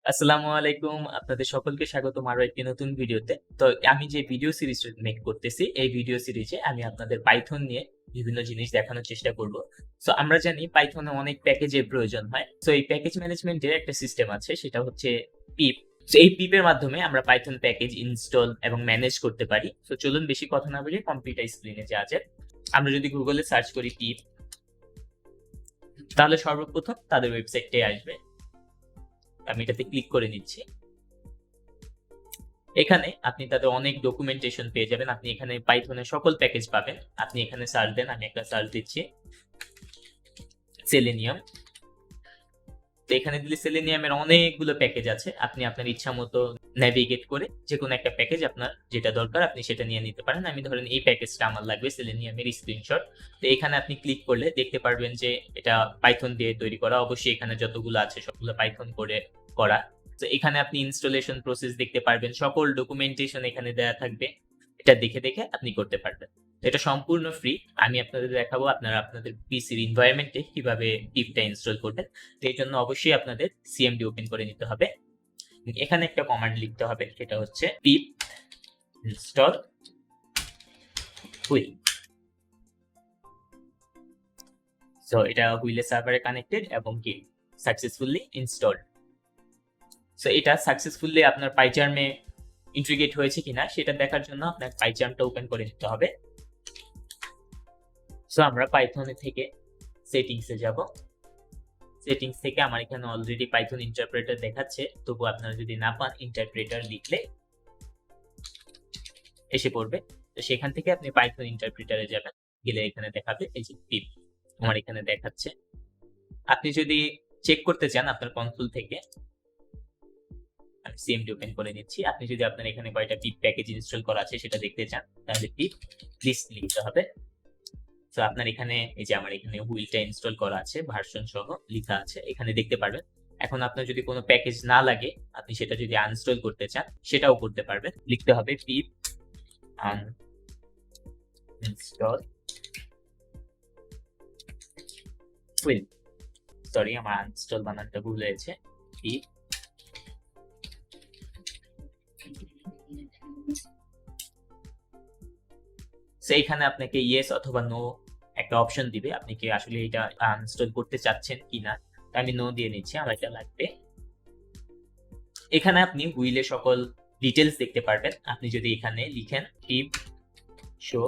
আসসালামু আলাইকুম। আপনাদের সকলকে স্বাগতম আরো একটি নতুন ভিডিওতে। তো আমি যে ভিডিও সিরিজটা মেক করতেছি, এই ভিডিও সিরিজে আমি আপনাদের পাইথন নিয়ে বিভিন্ন জিনিস দেখানোর চেষ্টা করব। সো আমরা জানি পাইথনে অনেক প্যাকেজের প্রয়োজন হয়। সো এই প্যাকেজ ম্যানেজমেন্টের একটা সিস্টেম আছে, সেটা হচ্ছে পিপ। সো এই পিপের মাধ্যমে আমরা পাইথন প্যাকেজ ইনস্টল এবং ম্যানেজ করতে পারি। সো চলুন বেশি কথা না বলে কম্পিউটার স্ক্রিনে যাওয়া যাক। আমরা যদি গুগলে সার্চ করি পিপ, তাহলে সর্বপ্রথম তাদের ওয়েবসাইটটাই আসবে। আমি এটাতে ক্লিক করে নিচ্ছি। এখানে আপনি তাদের অনেক ডকুমেন্টেশন পেয়ে যাবেন। আপনি এখানে পাইথনের সকল প্যাকেজ পাবেন। আপনি এখানে সার্চ দেন, আমি একটা সার্চ দিচ্ছি সেলেনিয়াম। তো এখানে দিলে সেলেনিয়ামের অনেকগুলো প্যাকেজ আছে। আপনি আপনার ইচ্ছা মতো নেভিগেট করে যে কোনো একটা প্যাকেজ আপনার যেটা দরকার আপনি সেটা নিয়ে নিতে পারেন। আমি ধরেন এই প্যাকেজটা আমার লাগবে, সেলেনিয়ামের স্ক্রিনশট। তো এখানে আপনি ক্লিক করলে দেখতে পারবেন যে এটা পাইথন দিয়ে তৈরি করা। অবশ্যই এখানে যতগুলো আছে সবগুলো পাইথন করে করা। তো এখানে আপনি ইনস্টলেশন প্রসেস দেখতে পারবেন, সকল ডকুমেন্টেশন এখানে দেওয়া থাকবে। এটা দেখে দেখে আপনি করতে পারবেন। এটা সম্পূর্ণ ফ্রি। আমি আপনাদের দেখাবো আপনারা আপনাদের পিসির এনভায়রনমেন্টে কিভাবে পিপটা ইনস্টল করবেন। তো এই জন্য অবশ্যই আপনাদের সিএমডি ওপেন করে নিতে হবে। এখানে একটা কমান্ড লিখতে হবে, সেটা হচ্ছে পিপ ইনস্টল হুইল। সো এটা হুইলের সার্ভারে কানেক্টেড এবং কি সাকসেসফুলি ইনস্টলড। সো এটা সাকসেসফুলি আপনার পাইচার্মে ইন্টিগ্রেট হয়েছে কিনা সেটা দেখার জন্য আপনার পাইচার্মটা ওপেন করে নিতে হবে। সো আমরা পাইথনে থেকে সেটিংসে যাব। সেটিংস থেকে আমার এখানে অলরেডি পাইথন ইন্টারপ্রেটার দেখাচ্ছে, তবু আপনারা যদি না পান ইন্টারপ্রেটার লিখলে এসে পড়বে। তো সেখান থেকে আপনি পাইথন ইন্টারপ্রেটারে যাবেন, গেলে এখানে দেখাবে এই যে পিপ আমার এখানে দেখাচ্ছে। আপনি যদি চেক করতে চান আপনার কনসোল থেকে, আমি সিএমডি ওপেন করে নিচ্ছি। আপনি যদি আপনার এখানে কয়টা পিপ প্যাকেজ ইনস্টল করা আছে সেটা দেখতে চান, তাহলে পিপ লিস্ট লিখতে হবে। তো আপনার এখানে এই যে আমার এখানে হুইলটা ইনস্টল করা আছে, ভার্সন সহ লেখা আছে, এখানে দেখতে পারবেন। এখন আপনার যদি কোনো প্যাকেজ না লাগে, আপনি সেটা যদি আনইনস্টল করতে চান সেটাও করতে পারবেন। লিখতে হবে পিপ আনইনস্টল হুইল। সরি, আমার আনইনস্টল বানানটা ভুল হয়েছে। পিপ সেইখানে আপনাকে ইয়েস অথবা নো একটা অপশন দিবে, আপনি কি আসলে এটা আনইনস্টল করতে চাচ্ছেন কিনা। আমি নো দিয়ে নিচ্ছি, আমার এটা লাগবে। এখানে আপনি হুইলের সকল ডিটেলস দেখতে পারবেন। আপনি যদি এখানে লিখেন পিপ শো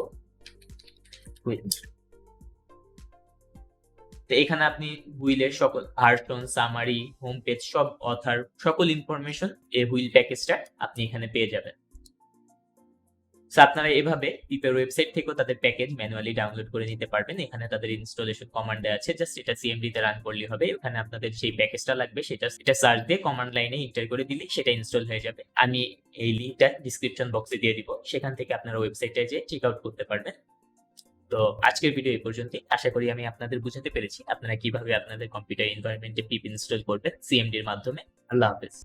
হুইল, তো এখানে আপনি হুইলের সকল ভার্সন, সামারি, হোম পেজ, সব অথার, সকল ইনফরমেশন এই হুইল প্যাকেজটা আপনি এখানে পেয়ে যাবেন। সো আপনারা এভাবে পিপের ওয়েবসাইট থেকেও তাদের প্যাকেজ ম্যানুয়ালি ডাউনলোড করে নিতে পারবেন। এখানে তাদের ইনস্টলেশন কমান্ড দেওয়া আছে, জাস্ট এটা সিএমডি তে রান করলে হবে। ওখানে আপনাদের সেই প্যাকেজটা লাগবে, সেটা সার্চ দিয়ে কমান্ড লাইনে এন্টার করে দিলে সেটা ইনস্টল হয়ে যাবে। আমি এই লিংকটা ডিসক্রিপশন বক্সে দিয়ে দিব, সেখান থেকে আপনারা ওয়েবসাইটে যেয়ে চেক আউট করতে পারবেন। তো আজকের ভিডিও এই পর্যন্তই। আশা করি আমি আপনাদের বুঝাতে পেরেছি আপনারা কিভাবে আপনাদের কম্পিউটার এনভায়রনমেন্টে পিপ ইনস্টল করবেন সিএমডি এর মাধ্যমে। আল্লাহ হাফেজ।